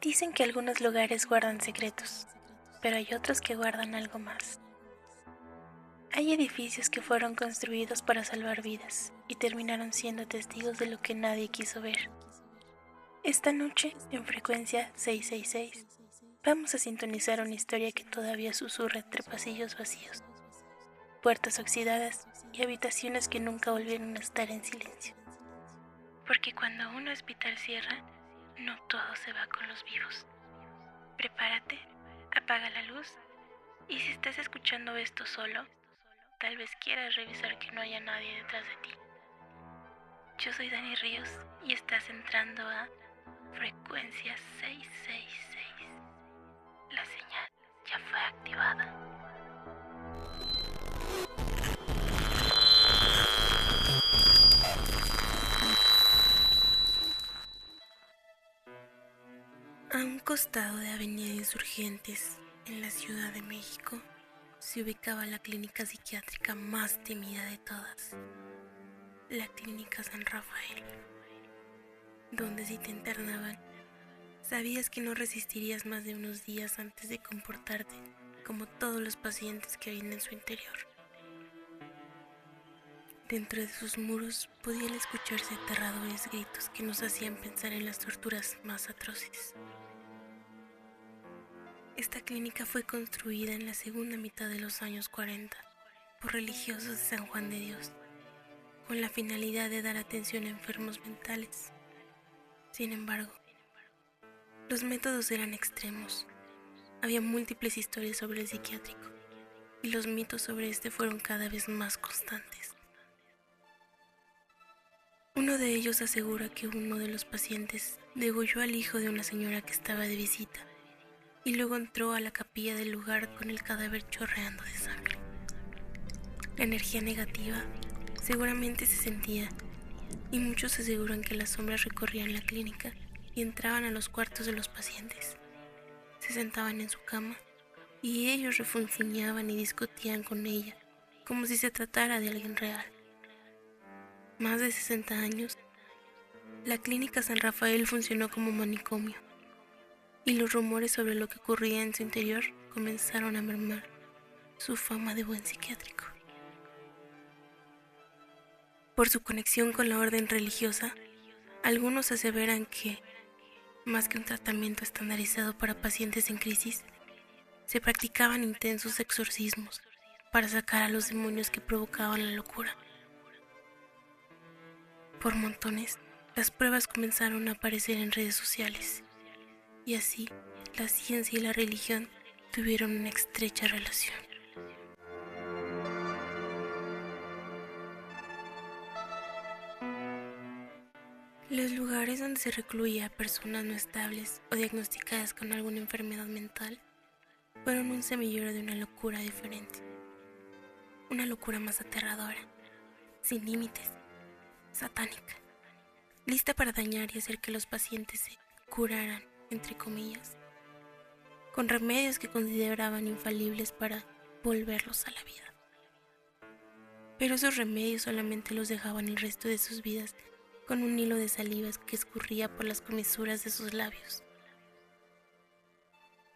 Dicen que algunos lugares guardan secretos, pero hay otros que guardan algo más. Hay edificios que fueron construidos para salvar vidas y terminaron siendo testigos de lo que nadie quiso ver. Esta noche, en frecuencia 666, vamos a sintonizar una historia que todavía susurra entre pasillos vacíos, puertas oxidadas y habitaciones que nunca volvieron a estar en silencio. Porque cuando un hospital cierra, no todo se va con los vivos. Prepárate, apaga la luz y si estás escuchando esto solo, tal vez quieras revisar que no haya nadie detrás de ti. Yo soy Dani Ríos y estás entrando a Frecuencia 666. La señal ya fue activada. A un costado de Avenida Insurgentes, en la Ciudad de México, se ubicaba la clínica psiquiátrica más temida de todas, la Clínica San Rafael, donde si te internaban, sabías que no resistirías más de unos días antes de comportarte como todos los pacientes que habían en su interior. Dentro de sus muros podían escucharse aterradores gritos que nos hacían pensar en las torturas más atroces. Esta clínica fue construida en la segunda mitad de los años 40 por religiosos de San Juan de Dios, con la finalidad de dar atención a enfermos mentales. Sin embargo, los métodos eran extremos. Había múltiples historias sobre el psiquiátrico, y los mitos sobre este fueron cada vez más constantes. Uno de ellos asegura que uno de los pacientes degolló al hijo de una señora que estaba de visita, y luego entró a la capilla del lugar con el cadáver chorreando de sangre. La energía negativa seguramente se sentía, y muchos aseguran que las sombras recorrían la clínica y entraban a los cuartos de los pacientes. Se sentaban en su cama y ellos refunfuñaban y discutían con ella como si se tratara de alguien real. Más de 60 años, la Clínica San Rafael funcionó como manicomio, y los rumores sobre lo que ocurría en su interior comenzaron a mermar su fama de buen psiquiátrico. Por su conexión con la orden religiosa, algunos aseveran que, más que un tratamiento estandarizado para pacientes en crisis, se practicaban intensos exorcismos para sacar a los demonios que provocaban la locura. Por montones, las pruebas comenzaron a aparecer en redes sociales, y así la ciencia y la religión tuvieron una estrecha relación. Los lugares donde se recluía a personas no estables o diagnosticadas con alguna enfermedad mental fueron un semillero de una locura diferente. Una locura más aterradora, sin límites, satánica, lista para dañar y hacer que los pacientes se curaran, entre comillas, con remedios que consideraban infalibles para volverlos a la vida. Pero esos remedios solamente los dejaban el resto de sus vidas con un hilo de salivas que escurría por las comisuras de sus labios.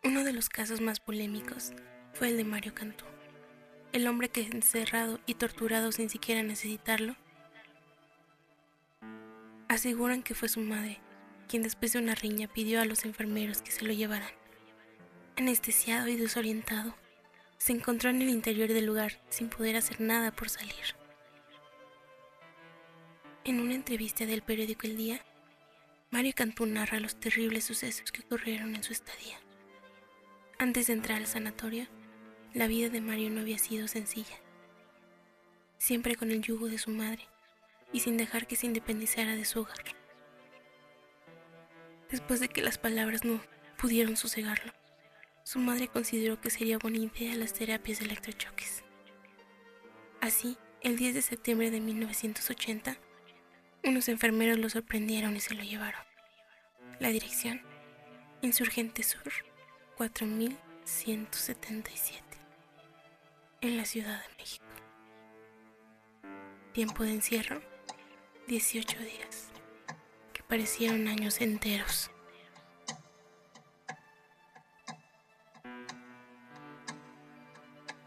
Uno de los casos más polémicos fue el de Mario Cantú, el hombre que encerrado y torturado sin siquiera necesitarlo. Aseguran que fue su madre quien después de una riña pidió a los enfermeros que se lo llevaran. Anestesiado y desorientado, se encontró en el interior del lugar sin poder hacer nada por salir. En una entrevista del periódico El Día, Mario Cantú narra los terribles sucesos que ocurrieron en su estadía. Antes de entrar al sanatorio, la vida de Mario no había sido sencilla. Siempre con el yugo de su madre y sin dejar que se independizara de su hogar. Después de que las palabras no pudieron sosegarlo, su madre consideró que sería buena idea las terapias de electrochoques. Así, el 10 de septiembre de 1980, unos enfermeros lo sorprendieron y se lo llevaron. La dirección: Insurgente Sur, 4177, en la Ciudad de México. Tiempo de encierro: 18 días, que parecieron años enteros.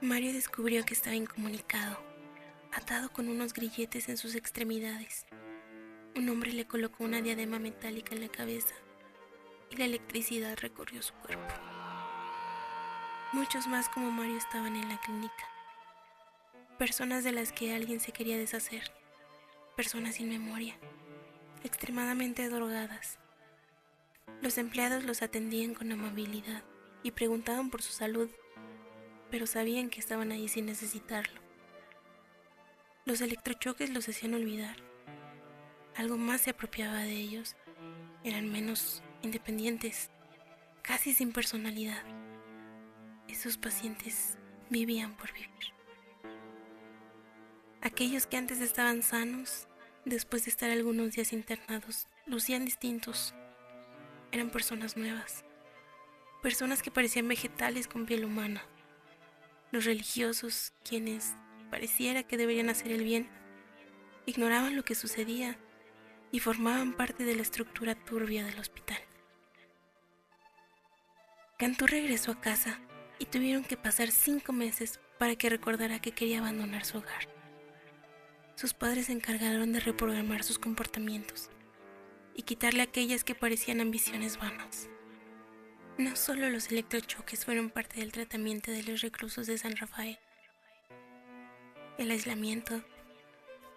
Mario descubrió que estaba incomunicado, atado con unos grilletes en sus extremidades. Un hombre le colocó una diadema metálica en la cabeza y la electricidad recorrió su cuerpo. Muchos más como Mario estaban en la clínica. Personas de las que alguien se quería deshacer. Personas sin memoria, extremadamente drogadas. Los empleados los atendían con amabilidad y preguntaban por su salud, pero sabían que estaban ahí sin necesitarlo. Los electrochoques los hacían olvidar. Algo más se apropiaba de ellos. Eran menos independientes, casi sin personalidad. Esos pacientes vivían por vivir. Aquellos que antes estaban sanos, después de estar algunos días internados, lucían distintos. Eran personas nuevas, personas que parecían vegetales con piel humana. Los religiosos, quienes pareciera que deberían hacer el bien, ignoraban lo que sucedía y formaban parte de la estructura turbia del hospital. Cantú regresó a casa y tuvieron que pasar 5 meses para que recordara que quería abandonar su hogar. Sus padres se encargaron de reprogramar sus comportamientos y quitarle aquellas que parecían ambiciones vanas. No solo los electrochoques fueron parte del tratamiento de los reclusos de San Rafael. El aislamiento,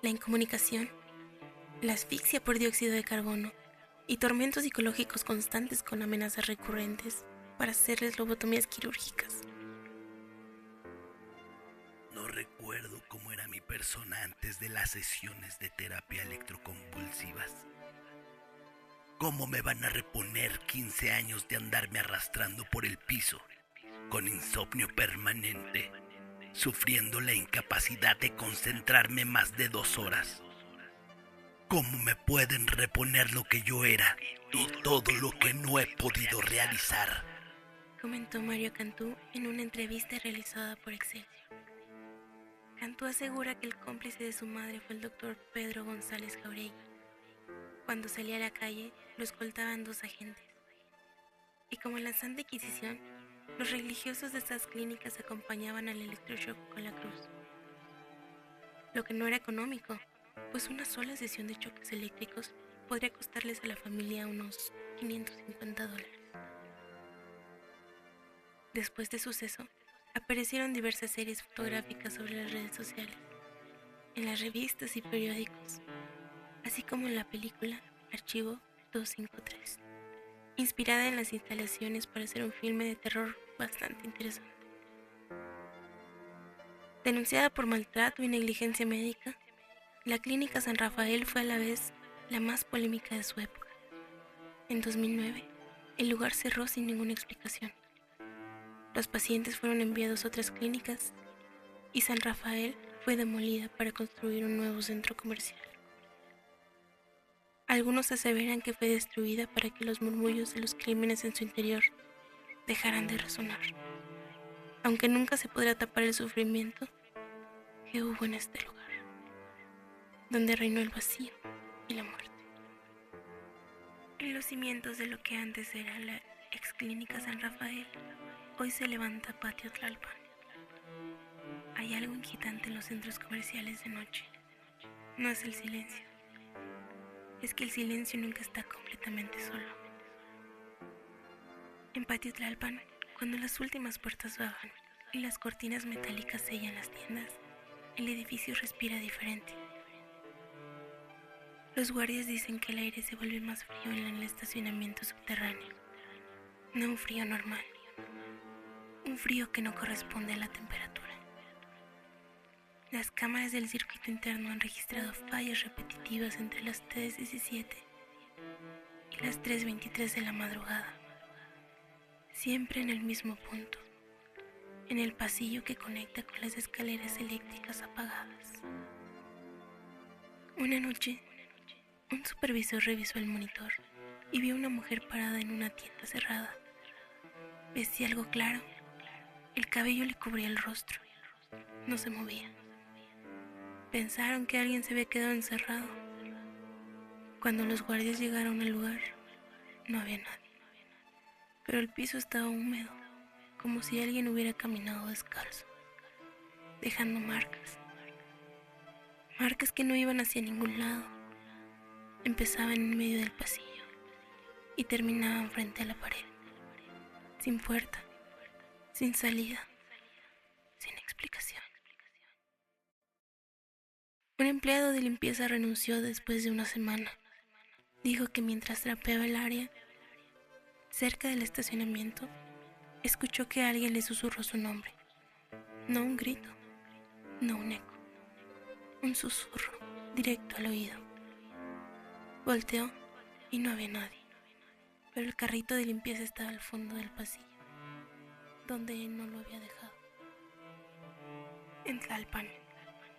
la incomunicación, la asfixia por dióxido de carbono y tormentos psicológicos constantes con amenazas recurrentes para hacerles lobotomías quirúrgicas. No recuerdo cómo era mi persona antes de las sesiones de terapia electroconvulsivas. ¿Cómo me van a reponer 15 años de andarme arrastrando por el piso, con insomnio permanente, sufriendo la incapacidad de concentrarme más de 2 horas? ¿Cómo me pueden reponer lo que yo era y todo lo que no he podido realizar? Comentó Mario Cantú en una entrevista realizada por Excelsior. Cantú asegura que el cómplice de su madre fue el doctor Pedro González Jauregui. Cuando salía a la calle, lo escoltaban 2 agentes. Y como en la Santa Inquisición, los religiosos de estas clínicas acompañaban al electroshock con la cruz. Lo que no era económico, pues una sola sesión de choques eléctricos podría costarles a la familia unos $550. Después del suceso, aparecieron diversas series fotográficas sobre las redes sociales, en las revistas y periódicos, así como en la película Archivo 253, inspirada en las instalaciones para hacer un filme de terror bastante interesante. Denunciada por maltrato y negligencia médica, la Clínica San Rafael fue a la vez la más polémica de su época. En 2009, el lugar cerró sin ninguna explicación. Los pacientes fueron enviados a otras clínicas y San Rafael fue demolida para construir un nuevo centro comercial. Algunos aseveran que fue destruida para que los murmullos de los crímenes en su interior dejaran de resonar, aunque nunca se podrá tapar el sufrimiento que hubo en este lugar, donde reinó el vacío y la muerte. En los cimientos de lo que antes era la ex clínica San Rafael, hoy se levanta Patio Tlalpan. Hay algo inquietante en los centros comerciales de noche. No es el silencio. Es que el silencio nunca está completamente solo. En Patio Tlalpan, cuando las últimas puertas bajan y las cortinas metálicas sellan las tiendas, el edificio respira diferente. Los guardias dicen que el aire se vuelve más frío en el estacionamiento subterráneo. No un frío normal. Un frío que no corresponde a la temperatura. Las cámaras del circuito interno han registrado fallas repetitivas entre las 3:17 y las 3:23 de la madrugada. Siempre en el mismo punto, en el pasillo que conecta con las escaleras eléctricas apagadas. Una noche, un supervisor revisó el monitor y vio a una mujer parada en una tienda cerrada. Vestía algo claro, el cabello le cubría el rostro, no se movía. Pensaron que alguien se había quedado encerrado. Cuando los guardias llegaron al lugar, no había nadie. Pero el piso estaba húmedo, como si alguien hubiera caminado descalzo. dejando marcas. Marcas que no iban hacia ningún lado. Empezaban en medio del pasillo y terminaban frente a la pared, sin puerta, sin salida, sin explicación. Un empleado de limpieza renunció después de una semana. Dijo que mientras trapeaba el área, cerca del estacionamiento, escuchó que alguien le susurró su nombre. No un grito, no un eco, un susurro directo al oído. Volteó y no había nadie, pero el carrito de limpieza estaba al fondo del pasillo, donde él no lo había dejado. En Tlalpan,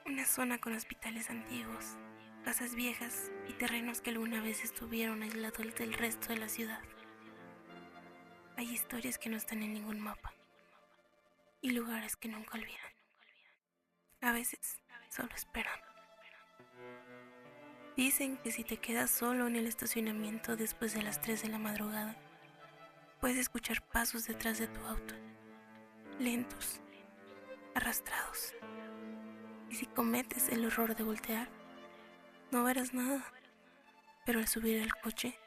una zona con hospitales antiguos, casas viejas y terrenos que alguna vez estuvieron aislados del resto de la ciudad. Hay historias que no están en ningún mapa y lugares que nunca olvidan. A veces solo esperan. Dicen que si te quedas solo en el estacionamiento después de las 3 de la madrugada, puedes escuchar pasos detrás de tu auto, lentos, arrastrados. Y si cometes el error de voltear, no verás nada. Pero al subir al coche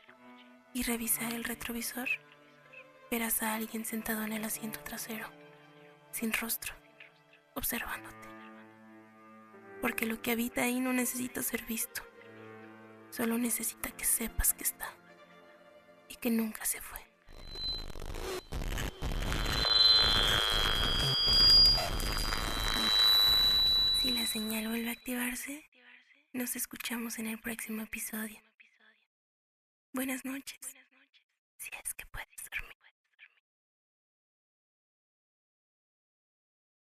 y revisar el retrovisor, verás a alguien sentado en el asiento trasero, sin rostro, observándote. Porque lo que habita ahí no necesita ser visto. Solo necesita que sepas que está y que nunca se fue. Si la señal vuelve a activarse, nos escuchamos en el próximo episodio. Buenas noches, si es que puedes dormir.